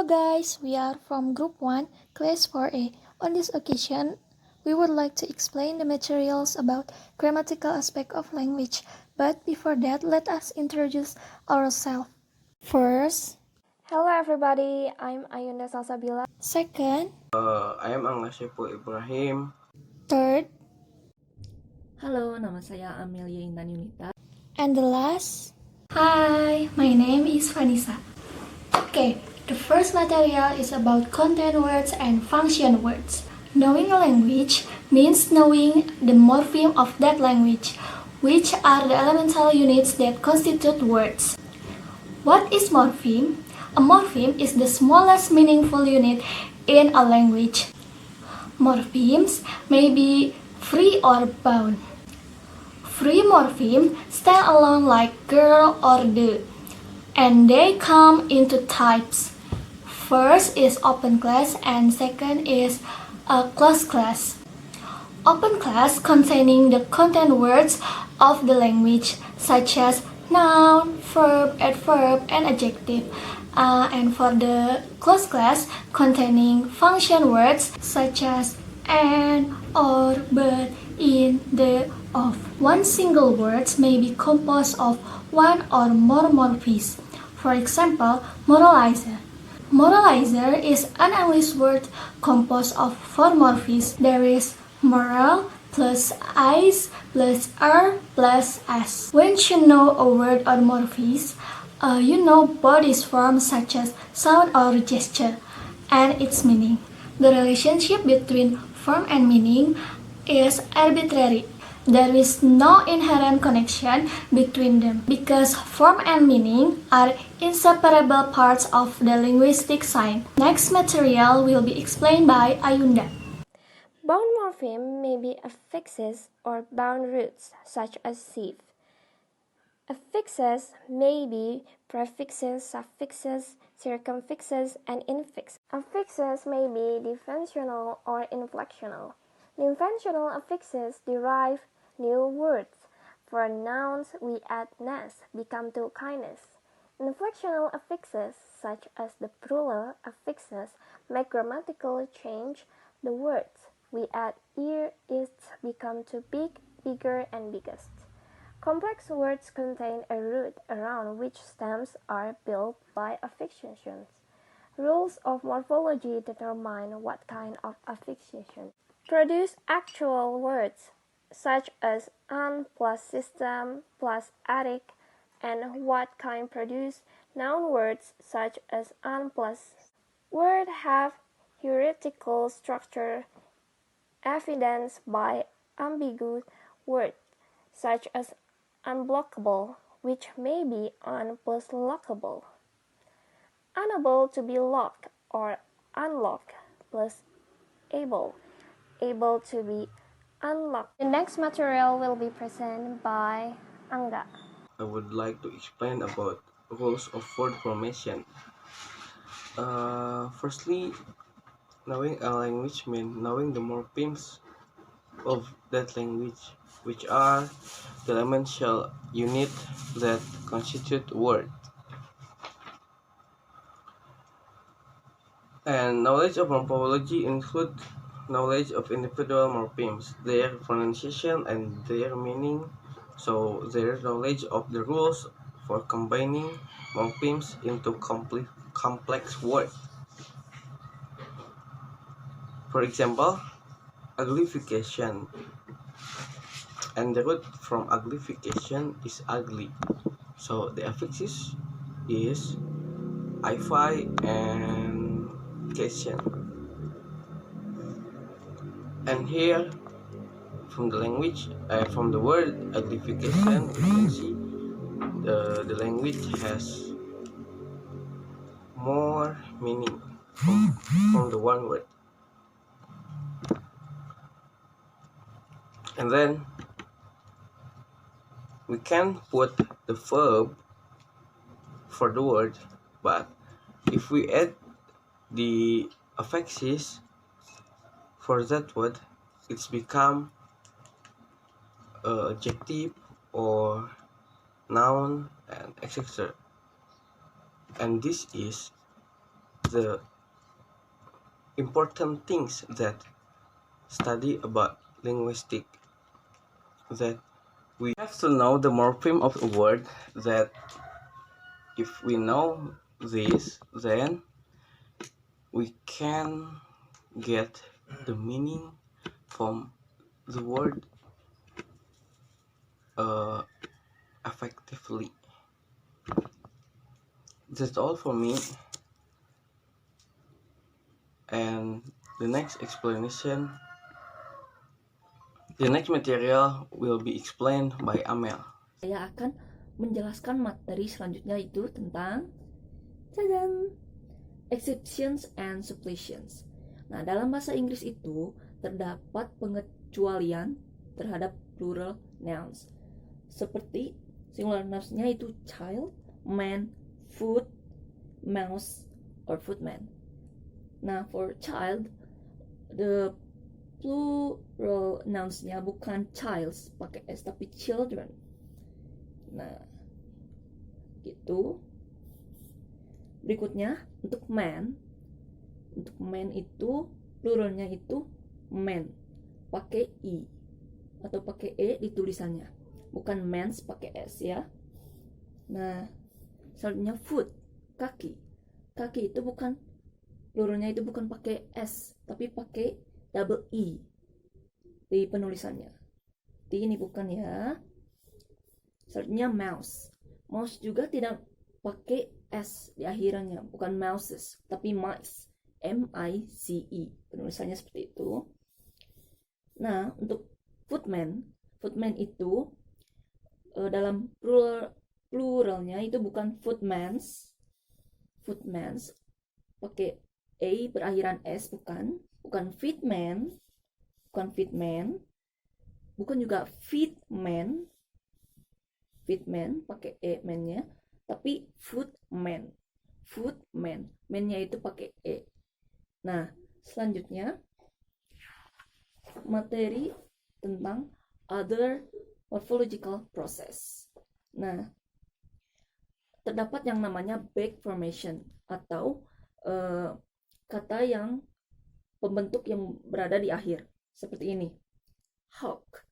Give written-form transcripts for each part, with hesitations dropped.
guys, we are from Group 1, Class 4A. On this occasion, we would like to explain the materials about grammatical aspect of language. But before that, let us introduce ourselves. First, Hello everybody, I'm Ayunda Salsabila. second, I am Angga Ibrahim. third, Halo, nama saya Amelia Intan Yunita. and the last. Hi, my name is Vanessa. Okay, the first material is about content words and function words. Knowing a language means knowing the morpheme of that language, which are the elemental units that constitute words. What is morpheme? A morpheme is the smallest meaningful unit in a language. Morphemes may be free or bound. Free morphemes stand alone like girl or the, and they come into types. First is open class and second is a closed class. Open class containing the content words of the language such as noun, verb, adverb, and adjective. And for the closed class containing function words such as and, or, but, in, the, of. One single word may be composed of one or more morphemes. For example, moralizer. Moralizer is an English word composed of four morphemes. There is moral plus is plus plus s. Once you know a word or morphemes, you know body forms such as sound or gesture and its meaning. The relationship between form and meaning is arbitrary. There is no inherent connection between them because form and meaning are inseparable parts of the linguistic science. Next material will be explained by Ayunda. Bound morpheme may be affixes or bound roots, such as sieve. Affixes may be prefixes, suffixes, circumfixes, and infixes. Affixes may be defensional or inflectional. Defensional affixes derive new words. For nouns, we add ness, become to kindness. Inflectional affixes, such as the plural affixes, make grammatical change the words. We add ear, is, become to big, bigger, and biggest. Complex words contain a root around which stems are built by affixations. Rules of morphology determine what kind of affixation produce actual words, such as an plus system plus attic, and what kind produce noun words, such as an plus. Words have hierarchical structure evidenced by ambiguous words, such as unblockable, which may be un plus lockable. Unable to be locked or unlocked plus able to be unlocked. The next material will be presented by Angga. I would like to explain about rules of word formation. Firstly, knowing a language means knowing the morphemes of that language, which are the elemental unit that constitute word. And knowledge of morphology includes knowledge of individual morphemes, their pronunciation and their meaning, so their knowledge of the rules for combining morphemes into complex words. For example, uglification, and the root from uglification is ugly, so the affixes is ify and cation. And here from the language, from the word uglification, you can see the language has more meaning from the one word. And then we can put the verb for the word, but if we add the affixes for that word, it's become adjective or noun and etc. And this is the important things that study about linguistic, that we have to know the morpheme of a word, that if we know this, then we can get the meaning from the word effectively. That's all for me, and the next material will be explained by Amel. Saya akan menjelaskan materi selanjutnya itu tentang exceptions and suppletions. Nah, dalam bahasa Inggris itu terdapat pengecualian terhadap plural nouns. Seperti singular nouns-nya itu child, man, foot, mouse, or footman. Nah, for child, the plural nouns-nya bukan childs pakai s tapi children. Nah, gitu. Berikutnya untuk man itu pluralnya itu men pakai i atau pakai e di tulisannya, bukan mens pakai s ya. Nah, selanjutnya foot, kaki itu bukan pluralnya itu bukan pakai s tapi pakai double e di penulisannya. Ini bukan ya. Selanjutnya mouse juga tidak pakai s di akhirannya, bukan mouses tapi mice, mice, penulisannya seperti itu. Nah, untuk footman itu dalam pluralnya itu bukan footmans pakai a berakhiran s, bukan fitman, bukan juga fitman pakai e man-nya, tapi footman man-nya itu pakai e. Nah, selanjutnya materi tentang other morphological process. Nah, terdapat yang namanya back formation atau kata yang pembentuk yang berada di akhir seperti ini. Hawk,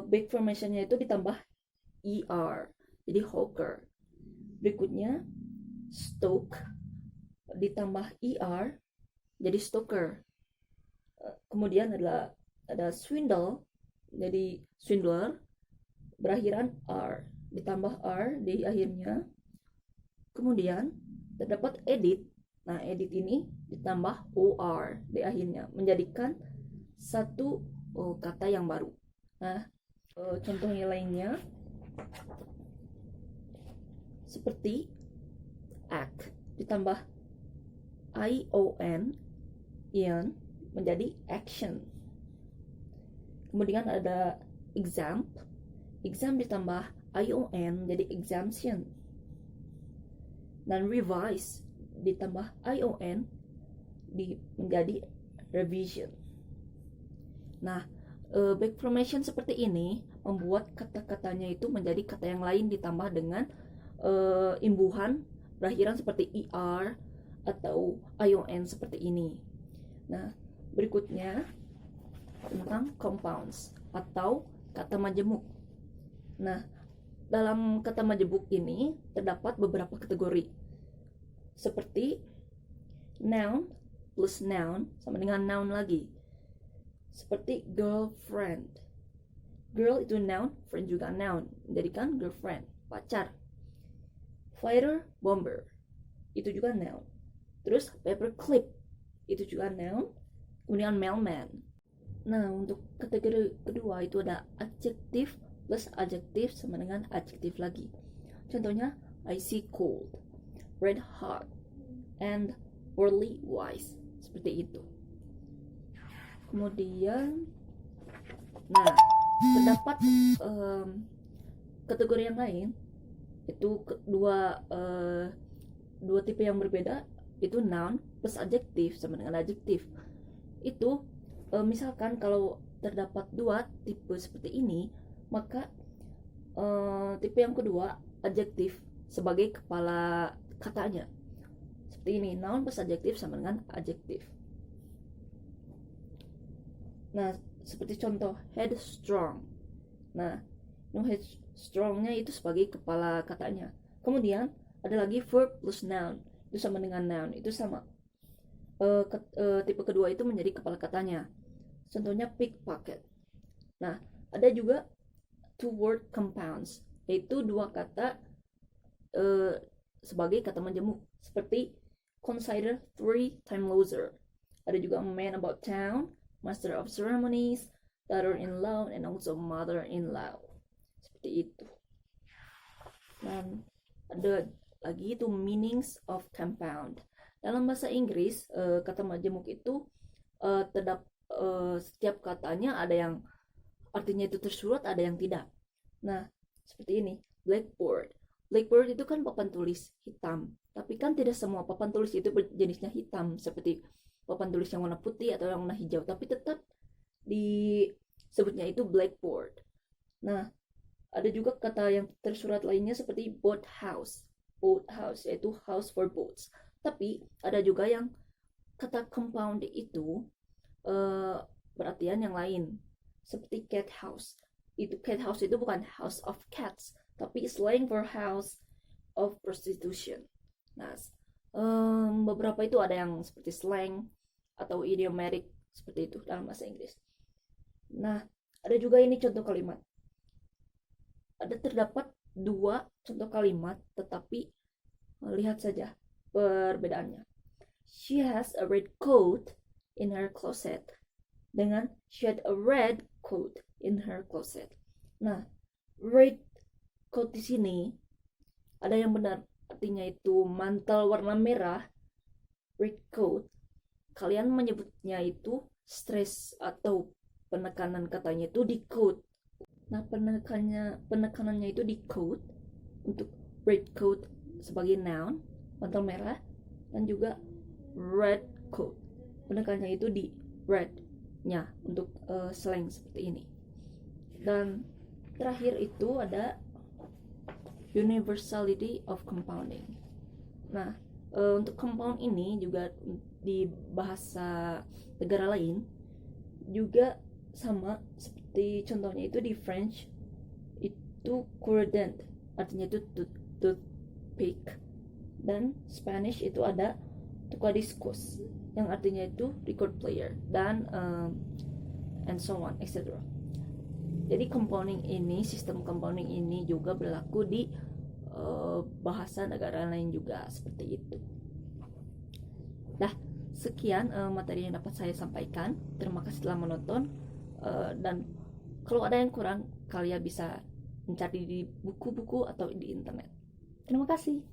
back formationnya itu ditambah er, jadi hawker. Berikutnya stoke, ditambah er jadi stoker. Kemudian ada swindle, jadi swindler, berakhiran r, ditambah r di akhirnya. Kemudian terdapat edit. Nah, edit ini ditambah or di akhirnya, menjadikan satu kata yang baru. Nah, contohnya lainnya seperti act, ditambah ion menjadi action. Kemudian ada exam ditambah ion jadi exemption. Dan revise ditambah ion menjadi revision. Nah, back formation seperti ini membuat kata-katanya itu menjadi kata yang lain ditambah dengan imbuhan berakhiran seperti er atau ion seperti ini. Nah, berikutnya tentang compounds atau kata majemuk. Nah, dalam kata majemuk ini terdapat beberapa kategori seperti noun plus noun sama dengan noun lagi. Seperti girlfriend, girl itu noun, friend juga noun, menjadikan girlfriend, pacar. Fighter, bomber, itu juga noun. Terus paperclip, itu juga noun. Kemudian mailman. Nah, untuk kategori kedua itu ada adjektif plus adjektif sama dengan adjektif lagi. Contohnya icy cold, red hot, and worldly wise, seperti itu. Kemudian, nah, terdapat kategori yang lain, itu dua tipe yang berbeda, itu noun plus adjektif sama dengan adjektif. Itu misalkan kalau terdapat dua tipe seperti ini, maka tipe yang kedua adjektif sebagai kepala katanya. Seperti ini, noun plus adjektif sama dengan adjektif. Nah, seperti contoh headstrong. Nah, headstrongnya itu sebagai kepala katanya. Kemudian ada lagi verb plus noun, itu sama dengan noun, itu sama. Tipe kedua itu menjadi kepala katanya. Contohnya pickpocket. Nah, ada juga two word compounds, yaitu dua kata sebagai kata majemuk, seperti consider 3 times loser. Ada juga man about town, master of ceremonies, daughter-in-law, and also mother-in-law. Seperti itu. Dan ada lagi itu meanings of compound. Dalam bahasa Inggris, kata majemuk itu setiap katanya ada yang artinya itu tersurat, ada yang tidak. Nah, seperti ini, blackboard. Blackboard itu kan papan tulis hitam, tapi kan tidak semua papan tulis itu jenisnya hitam, seperti papan tulis yang warna putih atau yang warna hijau, tapi tetap disebutnya itu blackboard. Nah, ada juga kata yang tersurat lainnya seperti boat house. Boat house yaitu house for boats. Tapi ada juga yang kata compound itu berartian yang lain, seperti cat house. Cat house itu bukan house of cats, tapi slang for house of prostitution. Nah, beberapa itu ada yang seperti slang atau idiomatic seperti itu dalam bahasa Inggris. Nah, ada juga ini contoh kalimat. Terdapat 2 contoh kalimat, tetapi lihat saja perbedaannya. She has a red coat in her closet dengan she had a red coat in her closet. Nah, red coat di sini ada yang benar, artinya itu mantel warna merah, red coat. Kalian menyebutnya itu stress atau penekanan katanya itu di coat. Nah, penekanannya itu di coat untuk red coat sebagai noun, mantel merah, dan juga red coat. Penekanannya itu di red-nya untuk slang seperti ini. Dan terakhir itu ada universality of compounding. Nah, untuk compound ini juga di bahasa negara lain juga sama, seperti contohnya itu di French itu cure-dent, artinya itu toothpick, dan Spanish itu ada tocadiscos yang artinya itu record player, dan and so on etc. Jadi compounding ini, sistem compounding ini juga berlaku di bahasa negara lain juga seperti itu. Nah, sekian materi yang dapat saya sampaikan. Terima kasih telah menonton, dan kalau ada yang kurang, kalian bisa mencari di buku-buku atau di internet. Terima kasih.